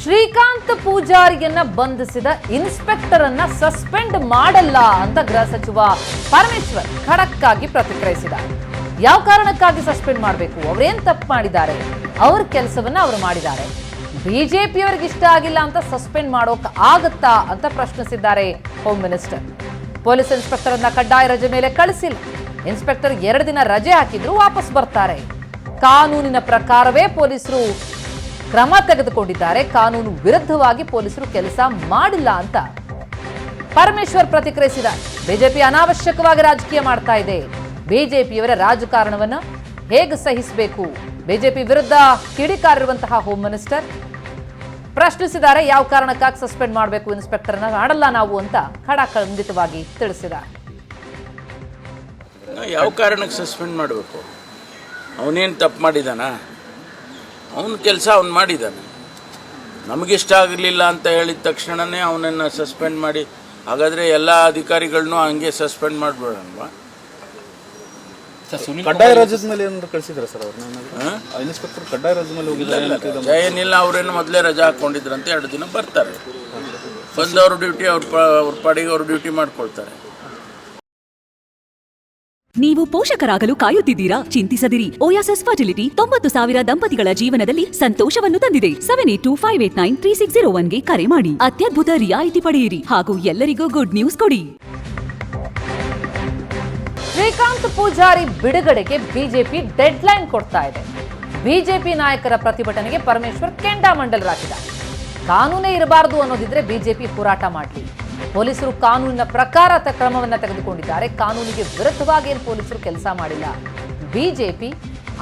ಶ್ರೀಕಾಂತ್ ಪೂಜಾರಿಯನ್ನ ಬಂಧಿಸಿದ ಇನ್ಸ್ಪೆಕ್ಟರ್ ಅನ್ನ ಸಸ್ಪೆಂಡ್ ಮಾಡಲ್ಲ ಅಂತ ಗೃಹ ಸಚಿವ ಪರಮೇಶ್ವರ್ ಖಡಕ್ ಆಗಿ ಪ್ರತಿಕ್ರಿಯಿಸಿದ್ದಾರೆ. ಯಾವ ಕಾರಣಕ್ಕಾಗಿ ಸಸ್ಪೆಂಡ್ ಮಾಡಬೇಕು? ಅವರೇನ್ ತಪ್ಪು ಮಾಡಿದ್ದಾರೆ? ಅವ್ರ ಕೆಲಸವನ್ನ ಅವರು ಮಾಡಿದ್ದಾರೆ. ಬಿಜೆಪಿಯವರಿಗೆ ಇಷ್ಟ ಆಗಿಲ್ಲ ಅಂತ ಸಸ್ಪೆಂಡ್ ಮಾಡೋಕ್ ಆಗತ್ತಾ ಅಂತ ಪ್ರಶ್ನಿಸಿದ್ದಾರೆ ಹೋಮ್ ಮಿನಿಸ್ಟರ್. ಪೊಲೀಸ್ ಇನ್ಸ್ಪೆಕ್ಟರ್ ಅನ್ನ ಕಡ್ಡಾಯ ರಜೆ ಮೇಲೆ ಕಳಿಸಿಲ್ಲ. ಇನ್ಸ್ಪೆಕ್ಟರ್ 2 ದಿನ ರಜೆ ಹಾಕಿದ್ರು ವಾಪಸ್ ಬರ್ತಾರೆ. ಕಾನೂನಿನ ಪ್ರಕಾರವೇ ಪೊಲೀಸರು ಕ್ರಮ ತೆಗೆದುಕೊಂಡಿದ್ದಾರೆ. ಕಾನೂನು ವಿರುದ್ಧವಾಗಿ ಪೊಲೀಸರು ಕೆಲಸ ಮಾಡಿಲ್ಲ ಅಂತ ಪರಮೇಶ್ವರ್ ಪ್ರತಿಕ್ರಿಯಿಸಿದ್ದಾರೆ. ಬಿಜೆಪಿ ಅನಾವಶ್ಯಕವಾಗಿ ರಾಜಕೀಯ ಮಾಡ್ತಾ ಇದೆ. ಬಿಜೆಪಿಯವರ ರಾಜಕಾರಣವನ್ನ ಹೇಗೆ ಸಹಿಸಬೇಕು? ಬಿಜೆಪಿ ವಿರುದ್ಧ ಕಿಡಿಕಾರಿರುವಂತಹ ಹೋಮ್ ಮಿನಿಸ್ಟರ್ ಪ್ರಶ್ನಿಸಿದ್ದಾರೆ. ಯಾವ ಕಾರಣಕ್ಕಾಗಿ ಸಸ್ಪೆಂಡ್ ಮಾಡಬೇಕು ಇನ್ಸ್ಪೆಕ್ಟರ್ನ? ಮಾಡಲ್ಲ ನಾವು ಅಂತ ಖಡಾಖಂಡಿತವಾಗಿ ತಿಳಿಸಿದ್ದಾರೆ. ಯಾವ ಕಾರಣಕ್ಕೆ ಸಸ್ಪೆಂಡ್ ಮಾಡಬೇಕು? ಅವನೇನು ತಪ್ಪು ಮಾಡಿದಾನ? ಅವನ ಕೆಲಸ ಅವನು ಮಾಡಿದ್ದಾನೆ. ನಮಗಿಷ್ಟ ಆಗಲಿಲ್ಲ ಅಂತ ಹೇಳಿದ ತಕ್ಷಣವೇ ಅವನನ್ನು ಸಸ್ಪೆಂಡ್ ಮಾಡಿ, ಹಾಗಾದರೆ ಎಲ್ಲ ಅಧಿಕಾರಿಗಳನ್ನೂ ಹಂಗೆ ಸಸ್ಪೆಂಡ್ ಮಾಡಿಬಿಡೋಣವಾ? ಕಡ್ಡಾಯ ರಾಜ್ಯದ ಮೇಲೆ ಏನಾದ್ರು ಕಳಿಸಿದ್ರೆ ಸರ್ ಅವ್ರನ್ನ? ಇನ್ಸ್ಪೆಕ್ಟರ್ ಕಡ್ಡಾಯ ರಾಜ್ಯದ ಮೇಲೆ ಹೋಗಿದ್ದಾರೆ ಏನಿಲ್ಲ, ಅವರೇನು ಮೊದಲೇ ರಜಾ ಹಾಕ್ಕೊಂಡಿದ್ರಂತೆ. 2 ದಿನ ಬರ್ತಾರೆ, ಬಂದು ಅವ್ರ ಡ್ಯೂಟಿ ಅವ್ರ ಪಾಡಿಗೆ ಅವ್ರ ಡ್ಯೂಟಿ ಮಾಡ್ಕೊಳ್ತಾರೆ. ನೀವು ಪೋಷಕರಾಗಲು ಕಾಯುತ್ತಿದ್ದೀರಾ? ಚಿಂತಿಸದಿರಿ. ಓಯಾಸಿಸ್ ಫರ್ಟಿಲಿಟಿ 90,000 ದಂಪತಿಗಳ ಜೀವನದಲ್ಲಿ ಸಂತೋಷವನ್ನು ತಂದಿದೆ. 7825893601ಗೆ ಕರೆ ಮಾಡಿ. ಅತ್ಯದ್ಭುತ ರಿಯಾಯಿತಿ ಪಡೆಯಿರಿ ಹಾಗೂ ಎಲ್ಲರಿಗೂ ಗುಡ್ ನ್ಯೂಸ್ ಕೊಡಿ. ಶ್ರೀಕಾಂತ್ ಪೂಜಾರಿ ಬಿಡುಗಡೆಗೆ ಬಿಜೆಪಿ ಡೆಡ್ ಲೈನ್ ಕೊಡ್ತಾ ಇದೆ. ಬಿಜೆಪಿ ನಾಯಕರ ಪ್ರತಿಭಟನೆಗೆ ಪರಮೇಶ್ವರ್ ಕೆಂಡಾಮಂಡಲರಾಗಿದ್ದಾರೆ. ಕಾನೂನೇ ಇರಬಾರದು ಅನ್ನೋದಿದ್ರೆ ಬಿಜೆಪಿ ಹೋರಾಟ ಮಾಡಲಿ. ಪೊಲೀಸರು ಕಾನೂನಿನ ಪ್ರಕಾರ ಕ್ರಮವನ್ನು ತೆಗೆದುಕೊಂಡಿದ್ದಾರೆ. ಕಾನೂನಿಗೆ ವಿರುದ್ಧವಾಗಿ ಏನು ಪೊಲೀಸರು ಕೆಲಸ ಮಾಡಿಲ್ಲ. ಬಿಜೆಪಿ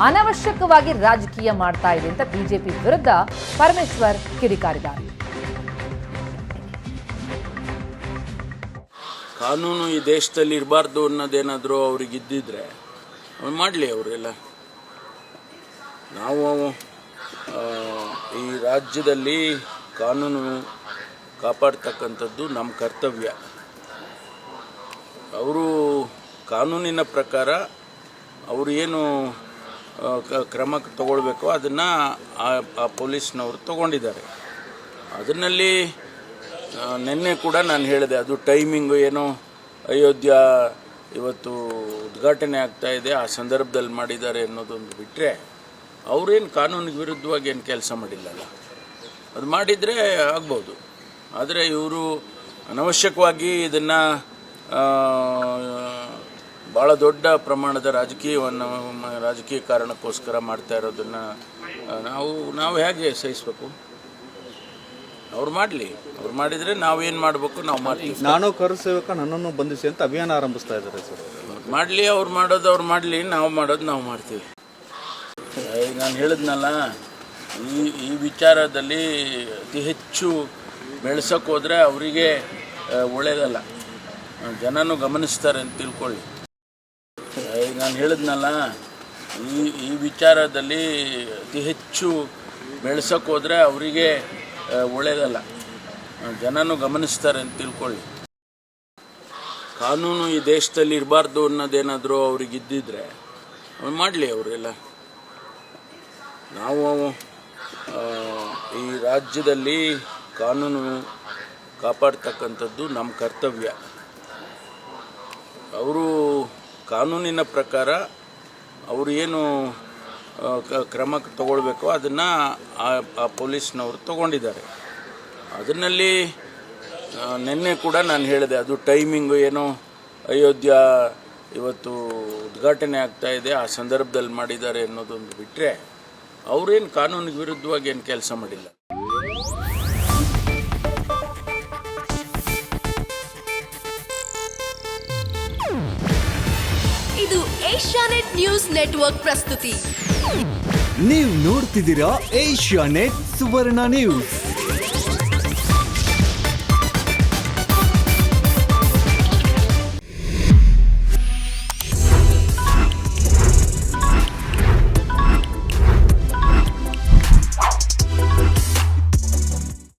ಅನವಶ್ಯಕವಾಗಿ ರಾಜಕೀಯ ಮಾಡ್ತಾ ಇದೆ ಅಂತ ಬಿಜೆಪಿ ವಿರುದ್ಧ ಪರಮೇಶ್ವರ್ ಕಿಡಿಕಾರಿದ್ದಾರೆ. ಕಾನೂನು ಈ ದೇಶದಲ್ಲಿ ಇರಬಾರ್ದು ಅನ್ನೋದೇನಾದರೂ ಅವ್ರಿಗೆ ಇದ್ದಿದ್ರೆ ಅವ್ರು ಮಾಡಲಿ. ಅವರೆಲ್ಲ ನಾವು ಈ ರಾಜ್ಯದಲ್ಲಿ ಕಾನೂನು ಕಾಪಾಡ್ತಕ್ಕಂಥದ್ದು ನಮ್ಮ ಕರ್ತವ್ಯ. ಅವರು ಕಾನೂನಿನ ಪ್ರಕಾರ ಅವರು ಏನು ಕ್ರಮ ತಗೊಳ್ಬೇಕೋ ಅದನ್ನು ಆ ಪೊಲೀಸ್ನವರು ತಗೊಂಡಿದ್ದಾರೆ. ಅದರಲ್ಲಿ ನಿನ್ನೆ ಕೂಡ ನಾನು ಹೇಳಿದೆ, ಅದು ಟೈಮಿಂಗು ಏನೋ ಅಯೋಧ್ಯ ಇವತ್ತು ಉದ್ಘಾಟನೆ ಆಗ್ತಾ ಇದೆ, ಆ ಸಂದರ್ಭದಲ್ಲಿ ಮಾಡಿದ್ದಾರೆ ಅನ್ನೋದೊಂದು ಬಿಟ್ಟರೆ ಅವರೇನು ಕಾನೂನಿಗೆ ವಿರುದ್ಧವಾಗಿ ಏನು ಕೆಲಸ ಮಾಡಿಲ್ಲಲ್ಲ. ಅದು ಮಾಡಿದರೆ ಆಗ್ಬೋದು. ಆದರೆ ಇವರು ಅನವಶ್ಯಕವಾಗಿ ಇದನ್ನು ಭಾಳ ದೊಡ್ಡ ಪ್ರಮಾಣದ ರಾಜಕೀಯ ಕಾರಣಕ್ಕೋಸ್ಕರ ಮಾಡ್ತಾ ಇರೋದನ್ನು ನಾವು ಹೇಗೆ ಸಹಿಸಬೇಕು? ಅವ್ರು ಮಾಡಲಿ. ಅವ್ರು ಮಾಡಿದರೆ ನಾವೇನು ಮಾಡಬೇಕು ನಾವು ಮಾಡ್ತೀವಿ. ನಾನು ಕರುಸೇವಕ ನನ್ನನ್ನು ಬಂಧಿಸಿ ಅಂತ ಅಭಿಯಾನ ಆರಂಭಿಸ್ತಾ ಇದ್ದಾರೆ ಸರ್. ಮಾಡಲಿ, ಅವ್ರು ಮಾಡೋದು ಅವ್ರು ಮಾಡಲಿ, ನಾವು ಮಾಡೋದು ನಾವು ಮಾಡ್ತೀವಿ. ನಾನು ಹೇಳಿದ್ನಲ್ಲ, ಈ ವಿಚಾರದಲ್ಲಿ ಅತಿ ಹೆಚ್ಚು ಬೆಳೆಸೋಕೆ ಹೋದರೆ ಅವರಿಗೆ ಒಳ್ಳೆಯದಲ್ಲ. ಜನನೂ ಗಮನಿಸ್ತಾರೆ ಅಂತ ತಿಳ್ಕೊಳ್ಳಿ. ನಾನು ಹೇಳಿದ್ನಲ್ಲ, ಈ ವಿಚಾರದಲ್ಲಿ ಅತಿ ಹೆಚ್ಚು ಬೆಳೆಸೋಕೆ ಹೋದರೆ ಅವರಿಗೆ ಒಳ್ಳೆಯದಲ್ಲ. ಜನನೂ ಗಮನಿಸ್ತಾರೆ ಅಂತ ತಿಳ್ಕೊಳ್ಳಿ. ಕಾನೂನು ಈ ದೇಶದಲ್ಲಿ ಇರಬಾರ್ದು ಅನ್ನೋದೇನಾದರೂ ಅವ್ರಿಗೆ ಇದ್ದಿದ್ರೆ ಅವ್ರು ಮಾಡಲಿ. ಅವರೆಲ್ಲ ನಾವು ಈ ರಾಜ್ಯದಲ್ಲಿ ಕಾನೂನು ಕಾಪಾಡ್ತಕ್ಕಂಥದ್ದು ನಮ್ಮ ಕರ್ತವ್ಯ. ಅವರು ಕಾನೂನಿನ ಪ್ರಕಾರ ಅವರು ಏನು ಕ್ರಮ ತಗೊಳ್ಬೇಕೋ ಅದನ್ನು ಆ ಪೊಲೀಸ್ನವರು ತಗೊಂಡಿದ್ದಾರೆ. ಅದರಲ್ಲಿ ನಿನ್ನೆ ಕೂಡ ನಾನು ಹೇಳಿದೆ, ಅದು ಟೈಮಿಂಗು ಏನೋ ಅಯೋಧ್ಯ ಇವತ್ತು ಉದ್ಘಾಟನೆ ಆಗ್ತಾ ಇದೆ, ಆ ಸಂದರ್ಭದಲ್ಲಿ ಮಾಡಿದ್ದಾರೆ ಅನ್ನೋದೊಂದು ಬಿಟ್ಟರೆ ಅವರೇನು ಕಾನೂನಿಗೆ ವಿರುದ್ಧವಾಗಿ ಏನು ಕೆಲಸ ಮಾಡಿಲ್ಲ. ಇದು ಏಷ್ಯಾನೆಟ್ ನ್ಯೂಸ್ ನೆಟ್ವರ್ಕ್ ಪ್ರಸ್ತುತಿ. ನೀವು ನೋಡ್ತಿದ್ದೀರಾ ಏಷ್ಯಾನೆಟ್ ಸುವರ್ಣ ನ್ಯೂಸ್.